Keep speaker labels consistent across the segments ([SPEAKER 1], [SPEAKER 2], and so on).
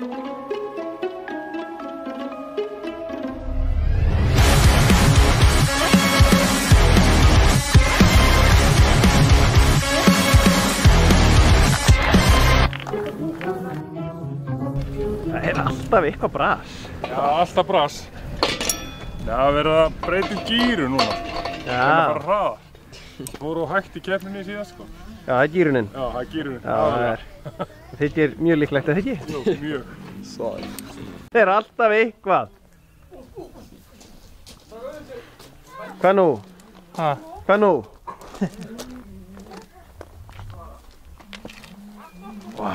[SPEAKER 1] Það er alltaf eitthvað bras.
[SPEAKER 2] Já, alltaf bras. Já, verið að breyta gíru núna. Það er bara hraða. Það voru hægt í keppninni síðan, sko.
[SPEAKER 1] Já, það er gíruninn.
[SPEAKER 2] Já, það er gíruninn.
[SPEAKER 1] Já, það er. Það þykir mjög líklegt, eða ekki?
[SPEAKER 2] Jú, mjög.
[SPEAKER 1] Það er alltaf eitthvað. Hvað nú?
[SPEAKER 3] Ha?
[SPEAKER 1] Hvað nú? Vá.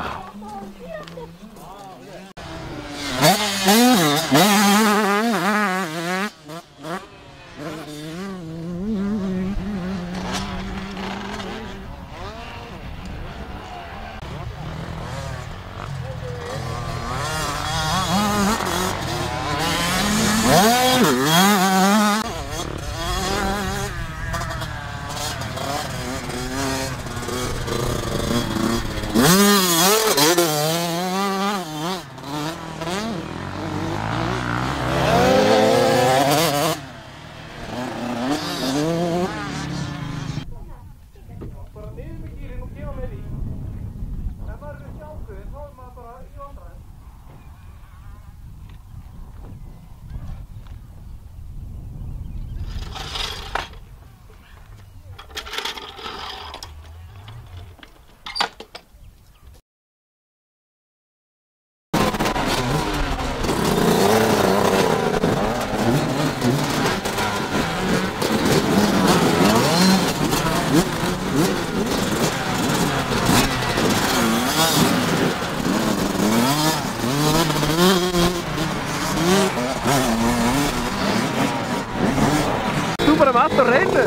[SPEAKER 1] Þú bara með allt á hreinu.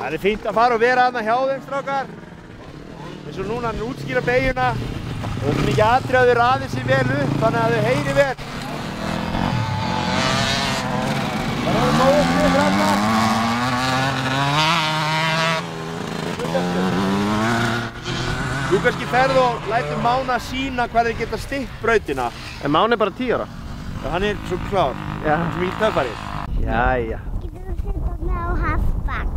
[SPEAKER 4] Það er fínt að fara og vera þarna hjá þeim, strákar. Eins og núna hann útskýra beygjuna og það er mikið atriði að þau raði sig vel upp þannig að þau heyri vel. Það er nógu fyrir þarna. Þú kannski ferð og lætur Mána sína hvað þeir geta stytt brautina.
[SPEAKER 1] En Máni er bara 10 ára.
[SPEAKER 4] Hann er svo klár.
[SPEAKER 1] Já.
[SPEAKER 4] Svo mikið töffari.
[SPEAKER 1] Jæja.
[SPEAKER 5] Getur þú setja með á halfback?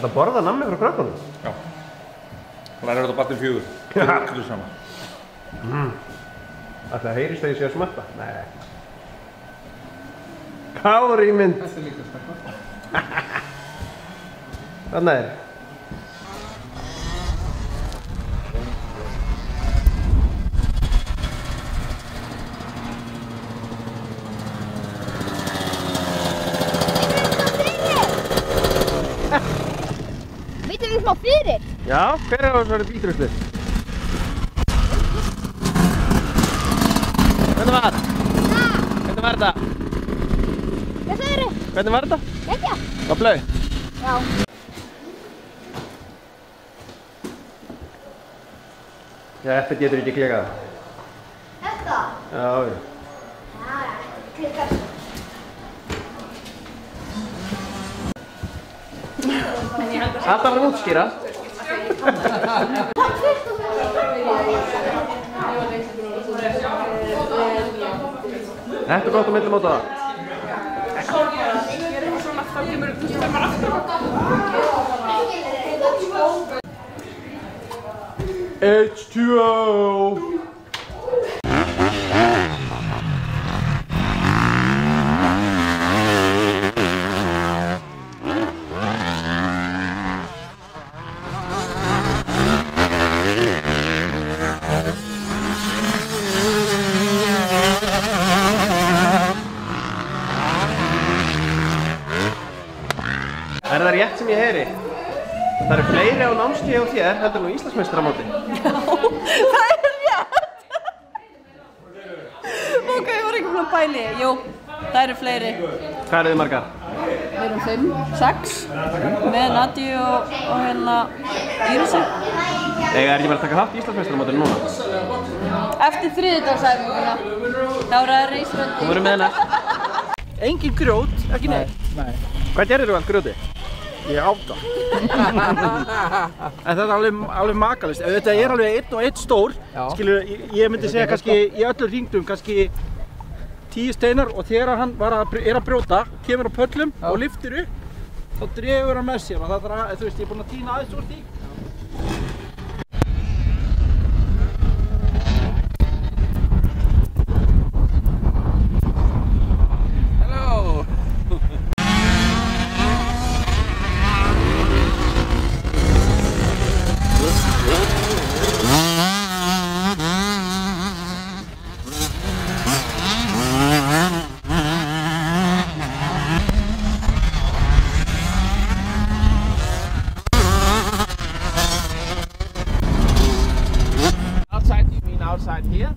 [SPEAKER 1] Þetta borða nammi frá krökkunum?
[SPEAKER 2] Já. Lærir þetta bara til 4. Þetta saman.
[SPEAKER 1] Ætli það heyrist að ég sé að smetta? Nei. Kári mynd.
[SPEAKER 3] Þetta er líka stakka.
[SPEAKER 1] Þarna er.
[SPEAKER 5] Veitum við smá fyrir?
[SPEAKER 1] Já, hver er á þessari bílruslu? Hvernig var? Hvernig var þetta?
[SPEAKER 5] Hvað sagðirðu?
[SPEAKER 1] Hvernig var þetta?
[SPEAKER 5] Ekki?
[SPEAKER 1] Var blauð?
[SPEAKER 5] Já.
[SPEAKER 1] Já, þetta getur ekki klikað.
[SPEAKER 5] Þetta?
[SPEAKER 1] Já, já.
[SPEAKER 5] Já, klikkar.
[SPEAKER 1] Alltaf var að útskýra. Þetta er gott að myndum á það. H2O. Er það rétt sem ég heyri? Það eru fleiri á námskeið þorski hjá þér heldur nú Íslandsmeistaramóti.
[SPEAKER 3] Já, það er rétt. Ok, ég var ekki búin að pæli. Jú, það eru fleiri.
[SPEAKER 1] Hvað eru þið margar?
[SPEAKER 3] Við erum 5, 6 með Nadju og hérna Írisi.
[SPEAKER 1] Eiga ekki verið að taka þátt í Íslandsmeistaramótinu núna?
[SPEAKER 3] Eftir þriðjudagsæfinguna. Þá er það reisröndi.
[SPEAKER 1] Þú verður með hennar.
[SPEAKER 6] Engin grjót, ekki neitt.
[SPEAKER 4] Nei.
[SPEAKER 1] Hvað gerir þú allt grjóti?
[SPEAKER 6] Ég átta. En þetta er alveg makalist. Þetta er alveg einn og einn stór. Skilur, ég myndi segja kannski í öllum hringdum kannski 10 steinar og þegar hann er að brjóta, kemur á pöllum og lyftir upp, þá dregur hann með sér og það er þú veist, ég er búinn að tína aðeins úr því. Outside here.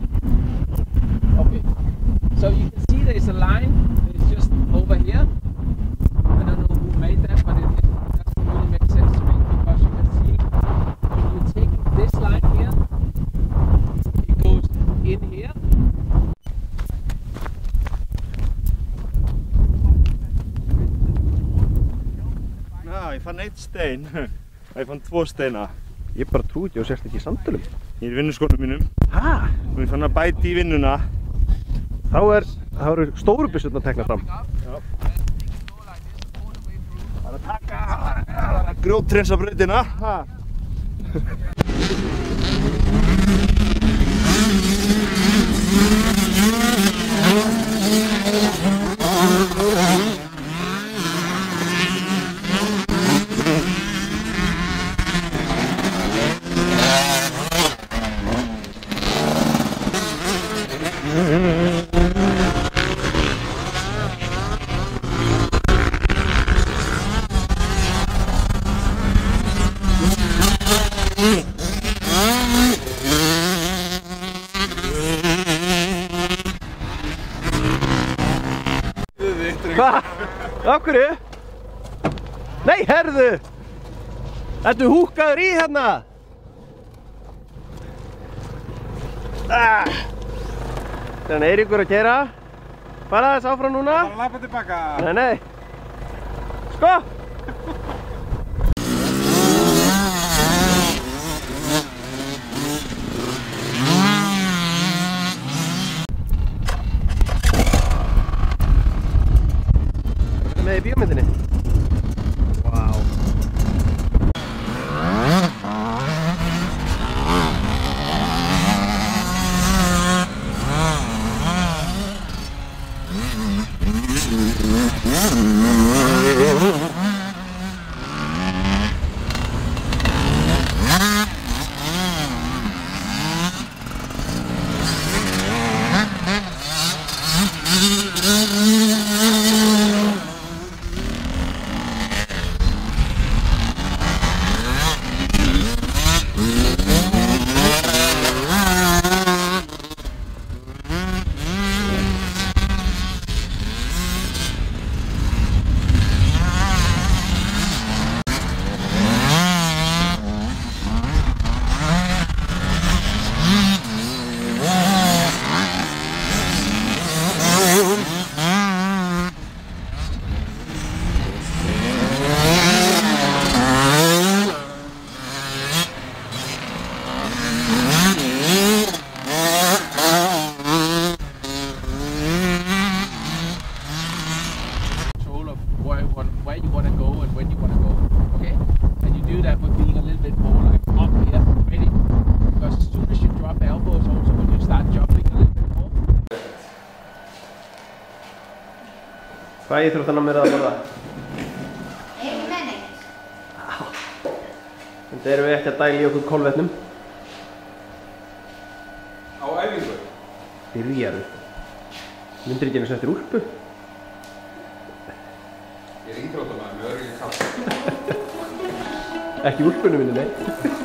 [SPEAKER 6] Okay. So you can see there's a line. It's just over here. I don't know who made that, but it doesn't really make sense to me because you can see when you take this line here, it goes in here.
[SPEAKER 4] Já, ég fann 1 stein. Ég fann 2 steina.
[SPEAKER 1] Ég bara trúi ekki og sérst ekki í sandölum.
[SPEAKER 4] Ég er í vinnuskónum mínum.
[SPEAKER 1] Hæ?
[SPEAKER 4] Og ég fann að bæti í vinnuna.
[SPEAKER 1] Þá eru stóru byssurnar teknar fram.
[SPEAKER 4] Já. Það er að taka grjótrensa brautina.
[SPEAKER 1] Hvað? Af hverju? Nei, herðu! Ertu húkkaður í hérna? Þannig Eiríkur að keyra. Fara þess áfram núna.
[SPEAKER 2] Bara lappa tilbaka.
[SPEAKER 1] Nei. Sko! Með í bíómyndinni. Vá.
[SPEAKER 6] Where you want to go and when you want to go, okay? And you do that with being a little bit more like up here, ready? Because as soon as you drop elbows, also when you start jumping a little bit more.
[SPEAKER 1] Hvað íþróttanám er það að borða?
[SPEAKER 5] Ekki með neitt.
[SPEAKER 1] Þetta erum við ekki að dæla í okkur kolvetnum.
[SPEAKER 2] Á æfingu?
[SPEAKER 1] Byrjaðu. Myndir ekki einu sem eftir úlpu?
[SPEAKER 2] Ég er íþróttamaður, við erum ekki kall.
[SPEAKER 1] Ekki úlpunum minni, nei.